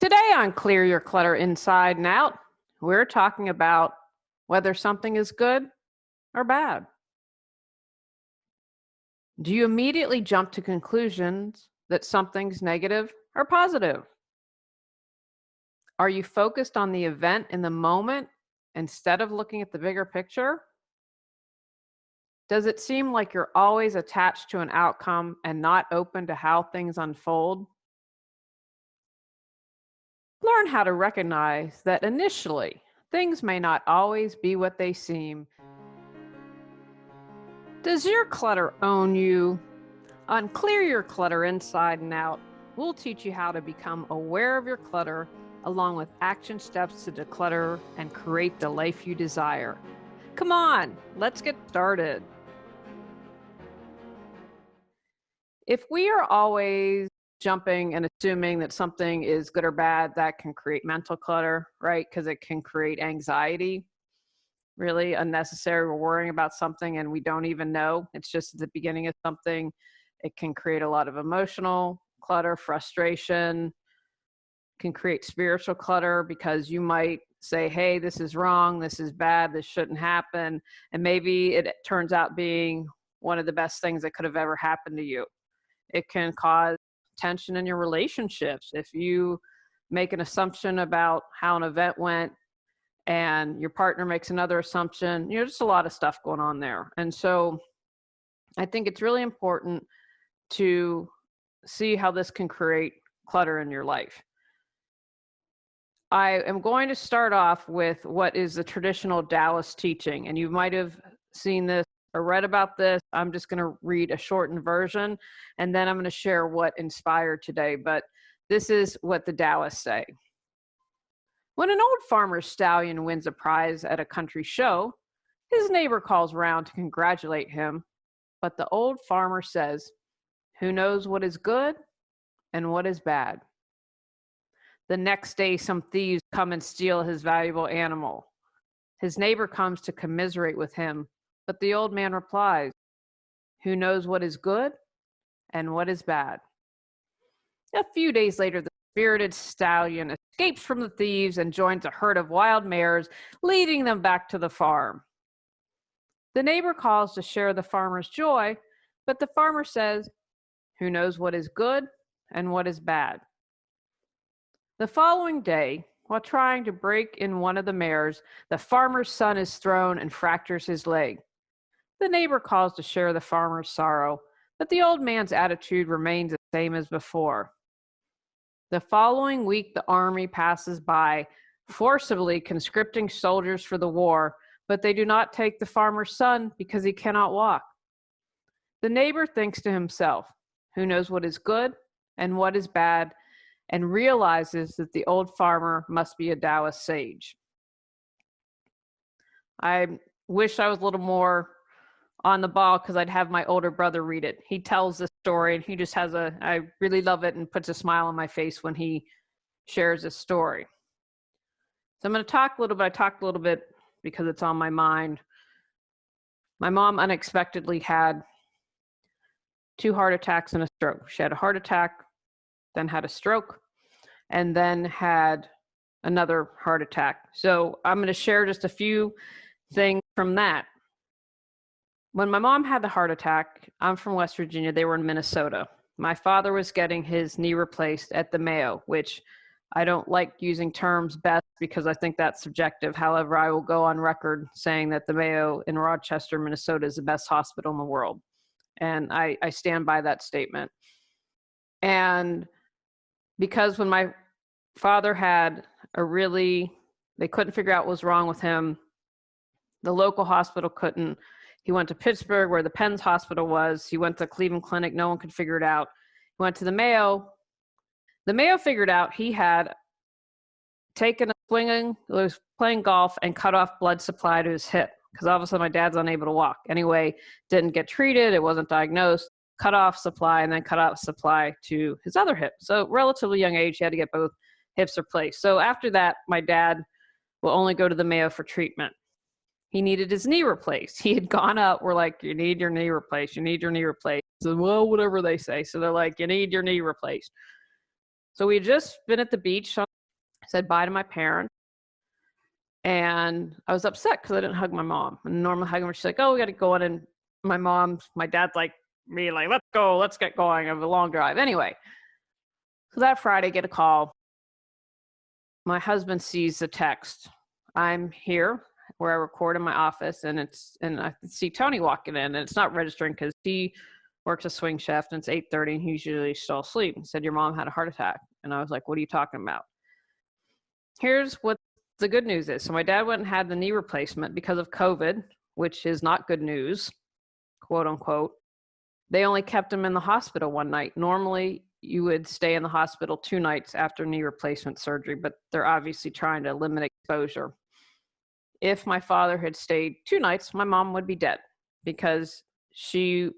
Today on Clear Your Clutter Inside and Out, we're talking about whether something is good or bad. Do you immediately jump to conclusions that something's negative or positive? Are you focused on the event in the moment instead of looking at the bigger picture? Does it seem like you're always attached to an outcome and not open to how things unfold? Learn how to recognize that initially, things may not always be what they seem. Does your clutter own you? On Clear Your Clutter Inside and Out, we'll teach you how to become aware of your clutter along with action steps to declutter and create the life you desire. Come on, let's get started. If we are always jumping and assuming that something is good or bad, that can create mental clutter, right? Because it can create anxiety, really unnecessary. We're worrying about something and we don't even know. It's just the beginning of something. It can create a lot of emotional clutter, frustration, can create spiritual clutter because you might say, hey, this is wrong, this is bad, this shouldn't happen. And maybe it turns out being one of the best things that could have ever happened to you. It can cause tension in your relationships. If you make an assumption about how an event went and your partner makes another assumption, just a lot of stuff going on there. And so I think it's really important to see how this can create clutter in your life. I am going to start off with what is the traditional Taoist teaching, and you might have seen this or read about this. I'm just going to read a shortened version, and then I'm going to share what inspired today. But this is what the Taoists say. When an old farmer's stallion wins a prize at a country show, his neighbor calls round to congratulate him, but the old farmer says, "Who knows what is good and what is bad?" The next day, some thieves come and steal his valuable animal. His neighbor comes to commiserate with him, but the old man replies, "Who knows what is good and what is bad?" A few days later, the spirited stallion escapes from the thieves and joins a herd of wild mares, leading them back to the farm. The neighbor calls to share the farmer's joy, but the farmer says, "Who knows what is good and what is bad?" The following day, while trying to break in one of the mares, the farmer's son is thrown and fractures his leg. The neighbor calls to share the farmer's sorrow, but the old man's attitude remains the same as before. The following week, the army passes by, forcibly conscripting soldiers for the war, but they do not take the farmer's son because he cannot walk. The neighbor thinks to himself, "Who knows what is good and what is bad?" and realizes that the old farmer must be a Taoist sage. I wish I was a little more on the ball because I'd have my older brother read it. He tells this story and he just has I really love it and puts a smile on my face when he shares this story. So I'm going to talk a little bit. I talked a little bit because it's on my mind. My mom unexpectedly had 2 heart attacks and a stroke. She had a heart attack, then had a stroke, and then had another heart attack. So I'm going to share just a few things from that. When my mom had the heart attack, I'm from West Virginia, they were in Minnesota. My father was getting his knee replaced at the Mayo, which I don't like using terms best because I think that's subjective. However, I will go on record saying that the Mayo in Rochester, Minnesota is the best hospital in the world. And I stand by that statement. And because when my father had they couldn't figure out what was wrong with him. The local hospital couldn't. He went to Pittsburgh where the Penn's hospital was. He went to Cleveland Clinic. No one could figure it out. He went to the Mayo. The Mayo figured out he had taken was playing golf and cut off blood supply to his hip because all of a sudden my dad's unable to walk. Anyway, didn't get treated. It wasn't diagnosed. Cut off supply and then cut off supply to his other hip. So relatively young age, he had to get both hips replaced. So after that, my dad will only go to the Mayo for treatment. He needed his knee replaced. He had gone up. We're like, "You need your knee replaced. You need your knee replaced." So, well, whatever they say. So they're like, "You need your knee replaced." So we had just been at the beach on said bye to my parents. And I was upset because I didn't hug my mom. And normally hugging her, she's like, oh, we got to go on. And my dad's like me, like, let's go, let's get going. I have a long drive. Anyway, so that Friday, get a call. My husband sees the text. I'm here where I record in my office, and I see Tony walking in, and it's not registering because he works a swing shift, and it's 8:30, and he's usually still asleep. He said, your mom had a heart attack. And I was like, what are you talking about? Here's what the good news is. So my dad went and had the knee replacement because of COVID, which is not good news, quote unquote. They only kept him in the hospital one night. Normally, you would stay in the hospital 2 nights after knee replacement surgery, but they're obviously trying to limit exposure. If my father had stayed 2 nights, my mom would be dead because she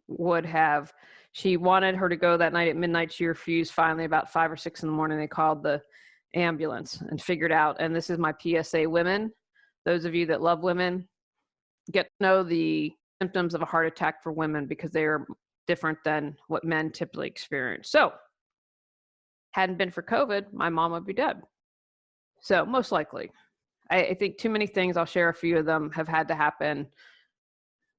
wanted her to go that night at midnight. She refused. Finally, about 5 or 6 in the morning, they called the ambulance and figured out, and this is my PSA, women, those of you that love women, get to know the symptoms of a heart attack for women because they are different than what men typically experience. So hadn't been for COVID, my mom would be dead. So most likely. I think too many things, I'll share a few of them, have had to happen.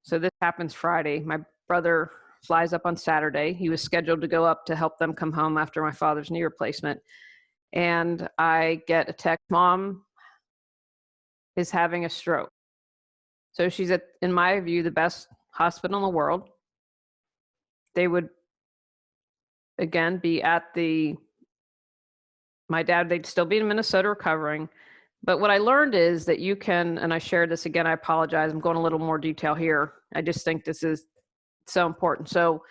So this happens Friday. My brother flies up on Saturday. He was scheduled to go up to help them come home after my father's knee replacement. And I get a text, mom is having a stroke. So she's at, in my view, the best hospital in the world. They would, again, be at my dad, they'd still be in Minnesota recovering. But what I learned is that you can, and I shared this again, I apologize, I'm going a little more detail here. I just think this is so important. So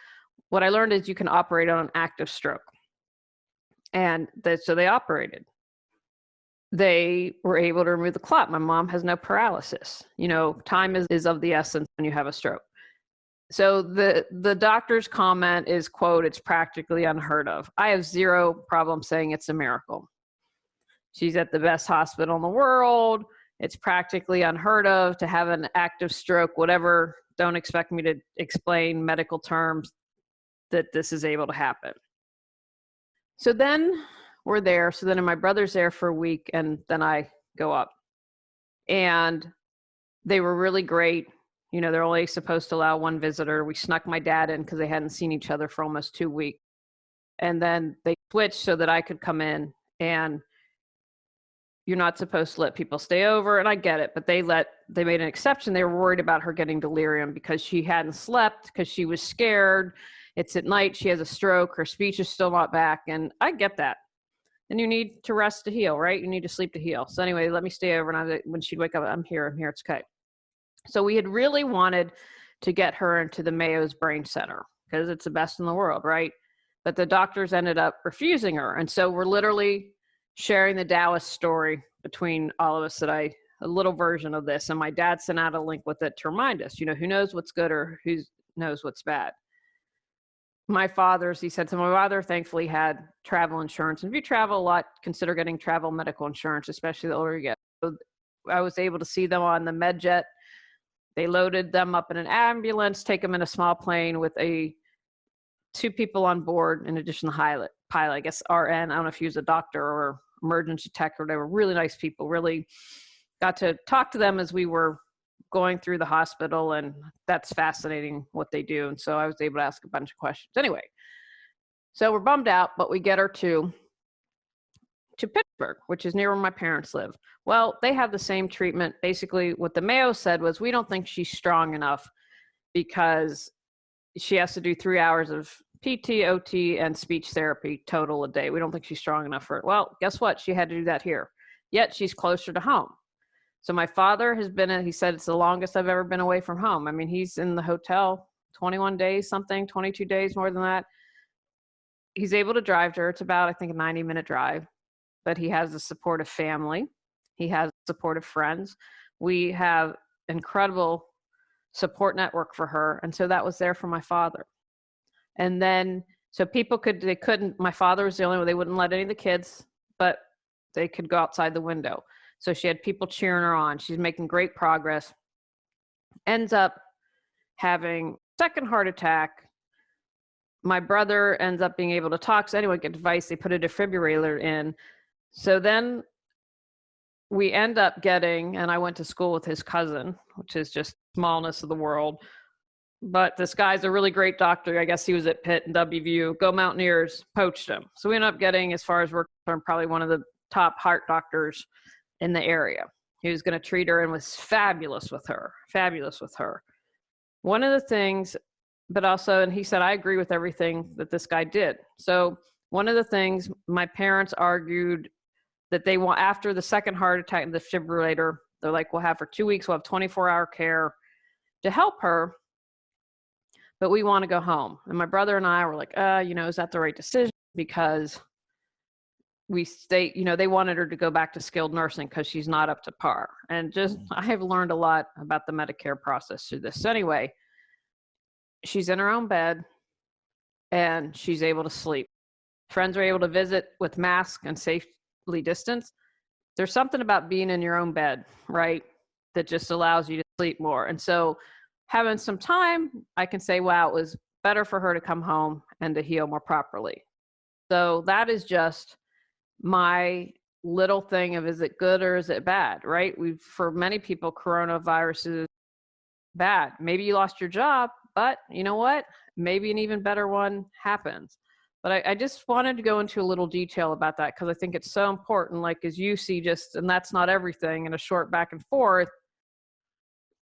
what I learned is you can operate on an active stroke. And so they operated. They were able to remove the clot. My mom has no paralysis. Time is of the essence when you have a stroke. So the doctor's comment is, quote, it's practically unheard of. I have zero problem saying it's a miracle. She's at the best hospital in the world. It's practically unheard of to have an active stroke, whatever. Don't expect me to explain medical terms that this is able to happen. So then we're there. So then my brother's there for a week, and then I go up. And they were really great. They're only supposed to allow 1 visitor. We snuck my dad in because they hadn't seen each other for almost 2 weeks. And then they switched so that I could come in. And you're not supposed to let people stay over. And I get it, but they made an exception. They were worried about her getting delirium because she hadn't slept, because she was scared. It's at night. She has a stroke. Her speech is still not back. And I get that. And you need to rest to heal, right? You need to sleep to heal. So anyway, let me stay over. And when she'd wake up, I'm here. It's okay. So we had really wanted to get her into the Mayo's Brain Center because it's the best in the world, right? But the doctors ended up refusing her. And so we're literally sharing the Taoist story between all of us, a little version of this. And my dad sent out a link with it to remind us, who knows what's good or who knows what's bad. He said, so my father thankfully had travel insurance. And if you travel a lot, consider getting travel medical insurance, especially the older you get. So I was able to see them on the MedJet. They loaded them up in an ambulance, take them in a small plane with 2 people on board, in addition to pilot, I guess RN. I don't know if he was a doctor or emergency tech or whatever. Really nice people. Really got to talk to them as we were going through the hospital, and that's fascinating what they do. And so I was able to ask a bunch of questions. Anyway, so we're bummed out, but we get her to Pittsburgh, which is near where my parents live. Well, they have the same treatment. Basically, what the Mayo said was, we don't think she's strong enough because she has to do 3 hours of PT, OT, and speech therapy total a day. We don't think she's strong enough for it. Well, guess what? She had to do that here. Yet she's closer to home. So my father has been he said it's the longest I've ever been away from home. I mean, he's in the hotel 21 days, 22 days, more than that. He's able to drive to her. It's about, I think, a 90-minute drive. But he has a supportive family. He has supportive friends. We have incredible support network for her. And so that was there for my father. And then, so people my father was the only one, they wouldn't let any of the kids, but they could go outside the window. So she had people cheering her on. She's making great progress. Ends up having second heart attack. My brother ends up being able to talk. So anyway, get advice. They put a defibrillator in. So then we end up getting, and I went to school with his cousin, which is just smallness of the world. But this guy's a really great doctor. I guess he was at Pitt and WVU. Go Mountaineers, poached him. So we ended up getting, as far as we're concerned, probably one of the top heart doctors in the area. He was going to treat her and was fabulous with her. One of the things, but also, and he said, I agree with everything that this guy did. So one of the things my parents argued that they want after the second heart attack and the defibrillator, they're like, we'll have for 2 weeks, we'll have 24-hour care to help her, but we want to go home. And my brother and I were like, is that the right decision? Because they wanted her to go back to skilled nursing because she's not up to par. And just, I have learned a lot about the Medicare process through this. So anyway, she's in her own bed and she's able to sleep. Friends are able to visit with masks and safely distance. There's something about being in your own bed, right, that just allows you to sleep more. And so having some time, I can say, wow, it was better for her to come home and to heal more properly. So that is just my little thing of, is it good or is it bad, right? For many people, coronavirus is bad. Maybe you lost your job, but you know what? Maybe an even better one happens. But I just wanted to go into a little detail about that because I think it's so important, like as you see just, and that's not everything, in a short back and forth,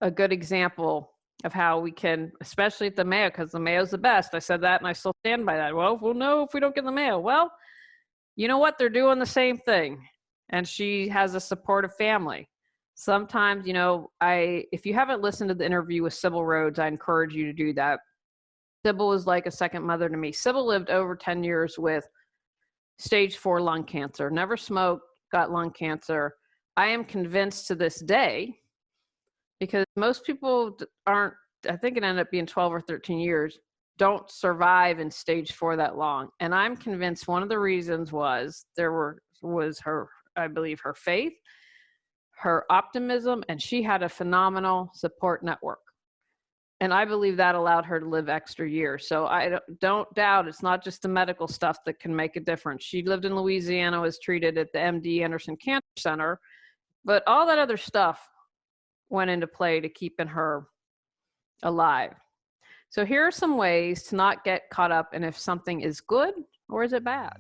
a good example of how we can, especially at the Mayo, because the Mayo's the best. I said that and I still stand by that. Well, we'll know if we don't get the Mayo. Well, you know what? They're doing the same thing. And she has a supportive family. Sometimes, if you haven't listened to the interview with Sybil Rhodes, I encourage you to do that. Sybil was like a second mother to me. Sybil lived over 10 years with stage 4 lung cancer, never smoked, got lung cancer. I am convinced to this day, because most people aren't, I think it ended up being 12 or 13 years, don't survive in stage 4 that long. And I'm convinced one of the reasons was her, I believe, her faith, her optimism, and she had a phenomenal support network. And I believe that allowed her to live extra years. So I don't doubt it's not just the medical stuff that can make a difference. She lived in Louisiana, was treated at the MD Anderson Cancer Center, but all that other stuff went into play to keeping her alive. So here are some ways to not get caught up in if something is good or is it bad.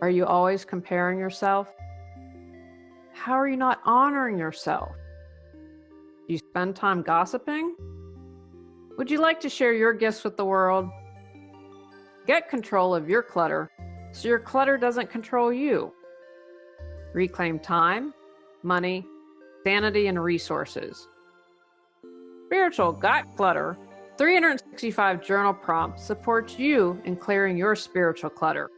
Are you always comparing yourself? How are you not honoring yourself? Do you spend time gossiping? Would you like to share your gifts with the world? Get control of your clutter so your clutter doesn't control you. Reclaim time, money, sanity, and resources. Spiritual Got Clutter 365 journal prompts supports you in clearing your spiritual clutter.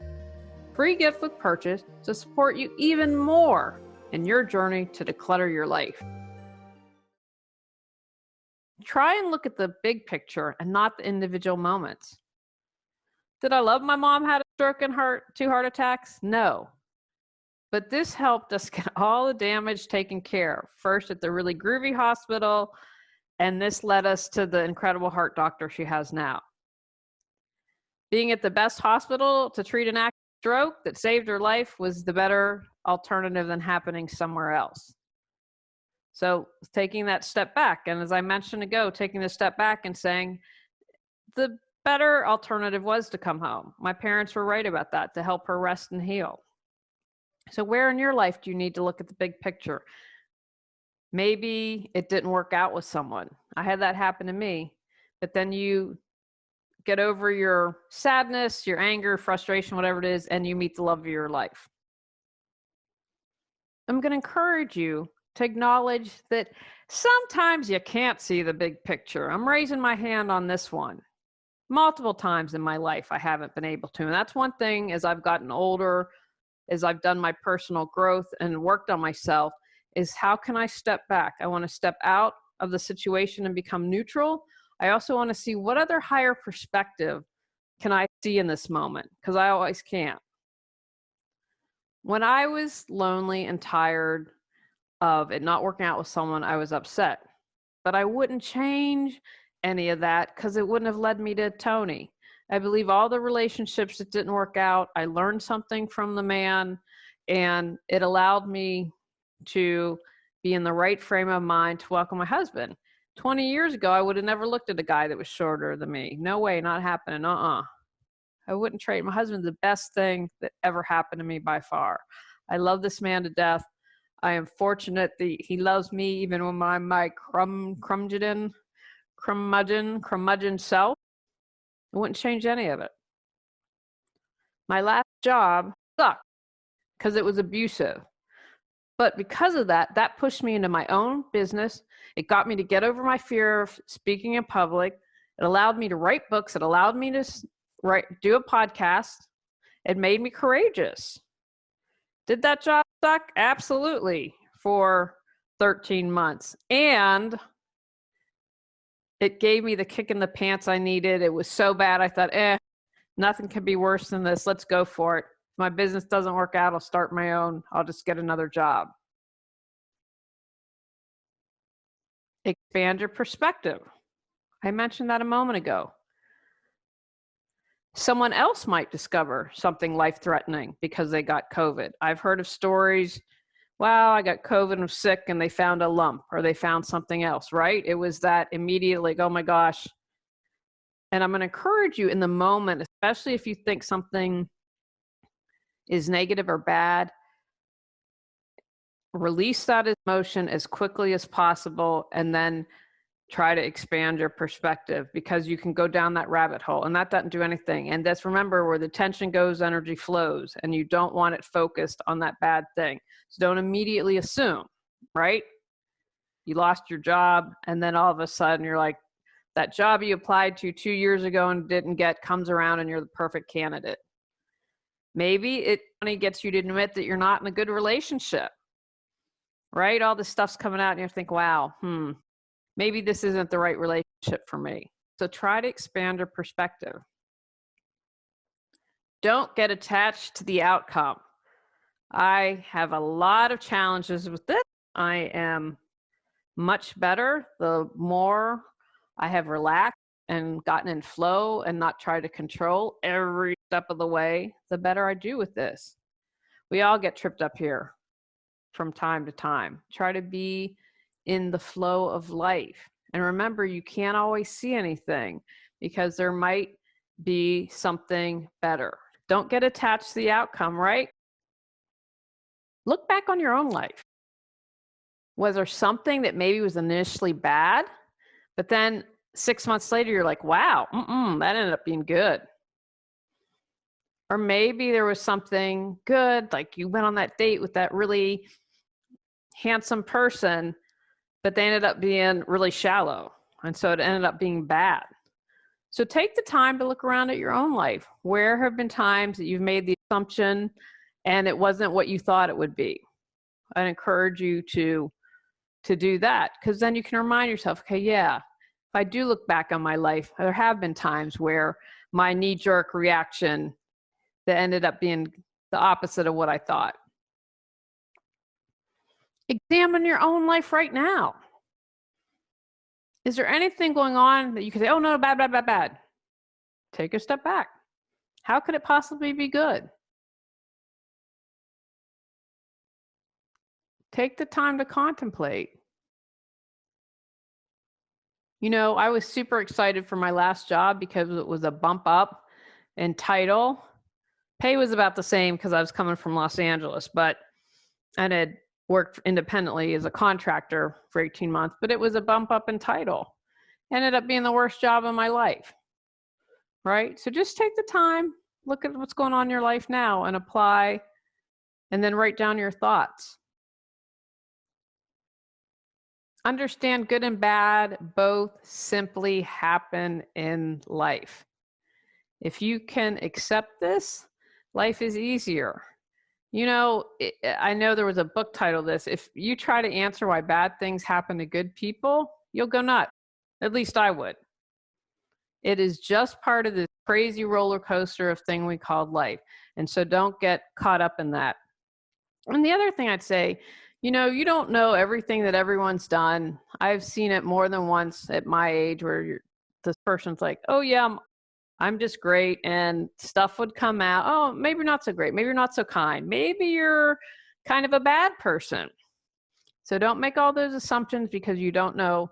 Free gift with purchase to support you even more in your journey to declutter your life. Try and look at the big picture and not the individual moments. Did I love my mom had a stroke and 2 heart attacks? No. But this helped us get all the damage taken care of. First at the really groovy hospital, and this led us to the incredible heart doctor she has now. Being at the best hospital to treat an active stroke that saved her life was the better alternative than happening somewhere else. So taking that step back, and as I mentioned ago, taking the step back and saying the better alternative was to come home. My parents were right about that, to help her rest and heal. So where in your life do you need to look at the big picture? Maybe it didn't work out with someone. I had that happen to me, but then you get over your sadness, your anger, frustration, whatever it is, and you meet the love of your life. I'm going to encourage you to acknowledge that sometimes you can't see the big picture. I'm raising my hand on this one. Multiple times in my life, I haven't been able to. And that's one thing as I've gotten older, as I've done my personal growth and worked on myself, is how can I step back? I want to step out of the situation and become neutral. I also want to see what other higher perspective can I see in this moment, because I always can't. When I was lonely and tired of it not working out with someone, I was upset. But I wouldn't change any of that because it wouldn't have led me to Tony. I believe all the relationships that didn't work out, I learned something from the man, And it allowed me to be in the right frame of mind to welcome my husband. 20 years ago, I would have never looked at a guy that was shorter than me. No way, not happening. I wouldn't trade. My husband's the best thing that ever happened to me by far. I love this man to death. I am fortunate that he loves me even when I'm my curmudgeon self. I wouldn't change any of it. My last job sucked because it was abusive. But because of that, that pushed me into my own business. It got me to get over my fear of speaking in public. It allowed me to write books. It allowed me to do a podcast. It made me courageous. Did that job suck? Absolutely, for 13 months. And it gave me the kick in the pants I needed. It was so bad. I thought, nothing can be worse than this. Let's go for it. If my business doesn't work out, I'll start my own. I'll just get another job. Expand your perspective. I mentioned that a moment ago. Someone else might discover something life-threatening because they got COVID. I've heard of stories, wow, I got COVID and I'm sick, and they found a lump or they found something else, right? It was that immediately, oh my gosh. And I'm going to encourage you in the moment, especially if you think something is negative or bad, release that emotion as quickly as possible and then try to expand your perspective, because you can go down that rabbit hole and that doesn't do anything. And that's, remember, where the tension goes, energy flows, and you don't want it focused on that bad thing. So don't immediately assume, right? You lost your job and then all of a sudden you're like, that job you applied to 2 years ago and didn't get comes around and you're the perfect candidate. Maybe it only gets you to admit that you're not in a good relationship, right? All this stuff's coming out and you think, wow, maybe this isn't the right relationship for me. So try to expand your perspective. Don't get attached to the outcome. I have a lot of challenges with this. I am much better the more I have relaxed and gotten in flow and not try to control every step of the way, the better I do with this. We all get tripped up here from time to time. Try to be in the flow of life. And remember, you can't always see anything because there might be something better. Don't get attached to the outcome, right? Look back on your own life. Was there something that maybe was initially bad, but then 6 months later, you're like, wow, that ended up being good. Or maybe there was something good, like you went on that date with that really handsome person, but they ended up being really shallow. And so it ended up being bad. So take the time to look around at your own life. Where have been times that you've made the assumption and it wasn't what you thought it would be? I'd encourage you to do that, because then you can remind yourself, okay, yeah, if I do look back on my life, there have been times where my knee-jerk reaction that ended up being the opposite of what I thought. Examine your own life right now. Is there anything going on that you could say, oh no, bad, bad, bad, bad? Take a step back. How could it possibly be good? Take the time to contemplate. You know, I was super excited for my last job because it was a bump up in title. Pay was about the same because I was coming from Los Angeles, but I had worked independently as a contractor for 18 months, but it was a bump up in title. Ended up being the worst job of my life, right? So just take the time, look at what's going on in your life now and apply, and then write down your thoughts. Understand good and bad both simply happen in life. If you can accept this, life is easier. You know, I know there was a book titled this. If you try to answer why bad things happen to good people, you'll go nuts. At least I would. It is just part of this crazy roller coaster of thing we call life. And so don't get caught up in that. And the other thing I'd say, you know, you don't know everything that everyone's done. I've seen it more than once at my age where this person's like, oh yeah, I'm just great, and stuff would come out. Oh, maybe not so great. Maybe you're not so kind. Maybe you're kind of a bad person. So don't make all those assumptions because you don't know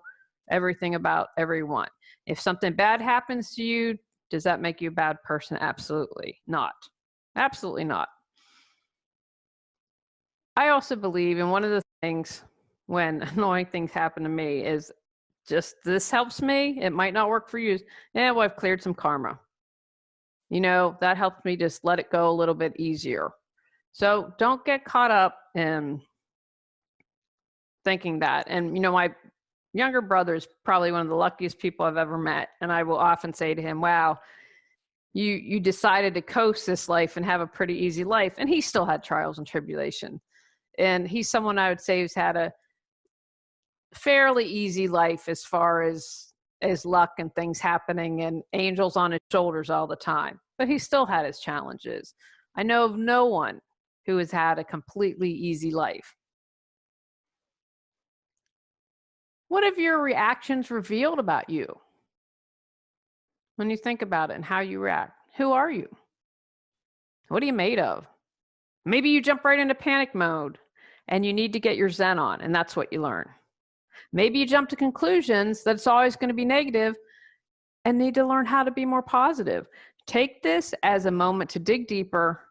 everything about everyone. If something bad happens to you, does that make you a bad person? Absolutely not. Absolutely not. I also believe, and one of the things when annoying things happen to me is just this helps me. It might not work for you. Yeah, well, I've cleared some karma. That helps me just let it go a little bit easier. So don't get caught up in thinking that. And, my younger brother is probably one of the luckiest people I've ever met. And I will often say to him, wow, you decided to coast this life and have a pretty easy life. And he still had trials and tribulation. And he's someone I would say who's had a fairly easy life as far as luck and things happening and angels on his shoulders all the time. But he still had his challenges. I know of no one who has had a completely easy life. What have your reactions revealed about you? When you think about it and how you react, who are you? What are you made of? Maybe you jump right into panic mode and you need to get your Zen on, and that's what you learn. Maybe you jump to conclusions that it's always going to be negative and need to learn how to be more positive. Take this as a moment to dig deeper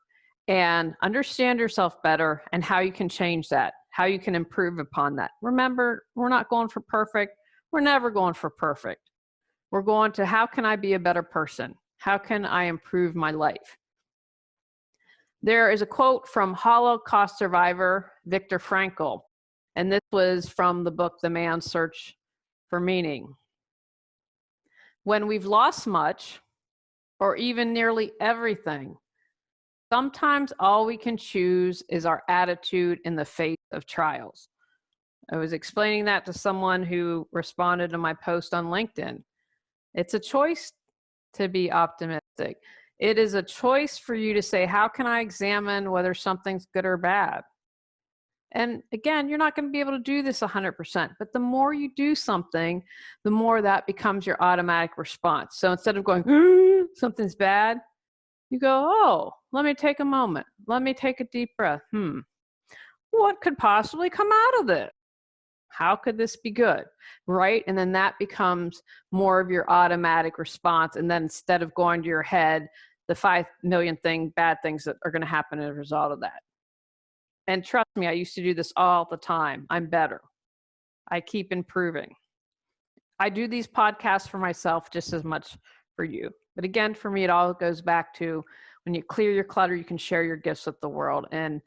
and understand yourself better and how you can change that, how you can improve upon that. Remember, we're not going for perfect. We're never going for perfect. We're going to, how can I be a better person? How can I improve my life? There is a quote from Holocaust survivor Viktor Frankl, and this was from the book, The Man's Search for Meaning. When we've lost much, or even nearly everything, sometimes all we can choose is our attitude in the face of trials. I was explaining that to someone who responded to my post on LinkedIn. It's a choice to be optimistic. It is a choice for you to say, how can I examine whether something's good or bad? And again, you're not going to be able to do this 100%, but the more you do something, the more that becomes your automatic response. So instead of going, something's bad, you go, oh, let me take a moment. Let me take a deep breath. What could possibly come out of this? How could this be good? Right? And then that becomes more of your automatic response. And then instead of going to your head, the 5 million bad things that are going to happen as a result of that. And trust me, I used to do this all the time. I'm better. I keep improving. I do these podcasts for myself just as much for you. But again, for me, it all goes back to when you clear your clutter, you can share your gifts with the world. And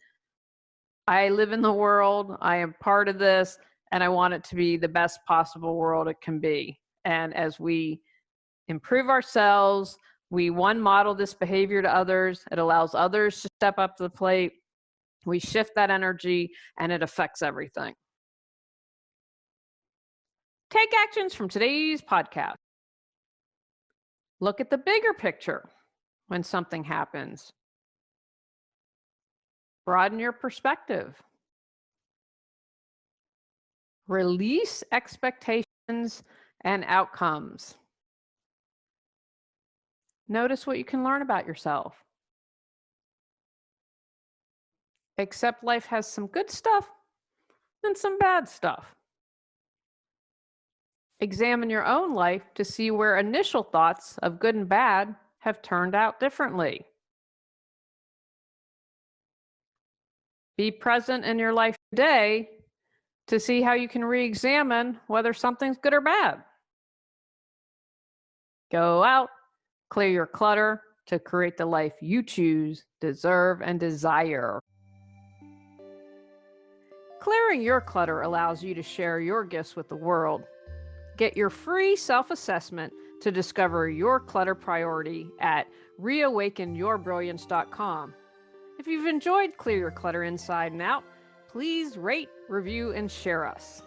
I live in the world. I am part of this. And I want it to be the best possible world it can be. And as we improve ourselves, we model this behavior to others. It allows others to step up to the plate. We shift that energy and it affects everything. Take actions from today's podcast. Look at the bigger picture when something happens. Broaden your perspective. Release expectations and outcomes. Notice what you can learn about yourself. Accept life has some good stuff and some bad stuff. Examine your own life to see where initial thoughts of good and bad have turned out differently. Be present in your life today to see how you can re-examine whether something's good or bad. Go out, clear your clutter to create the life you choose, deserve, and desire. Clearing your clutter allows you to share your gifts with the world. Get your free self-assessment to discover your clutter priority at reawakenyourbrilliance.com. If you've enjoyed Clear Your Clutter Inside and Out, please rate, review, and share us.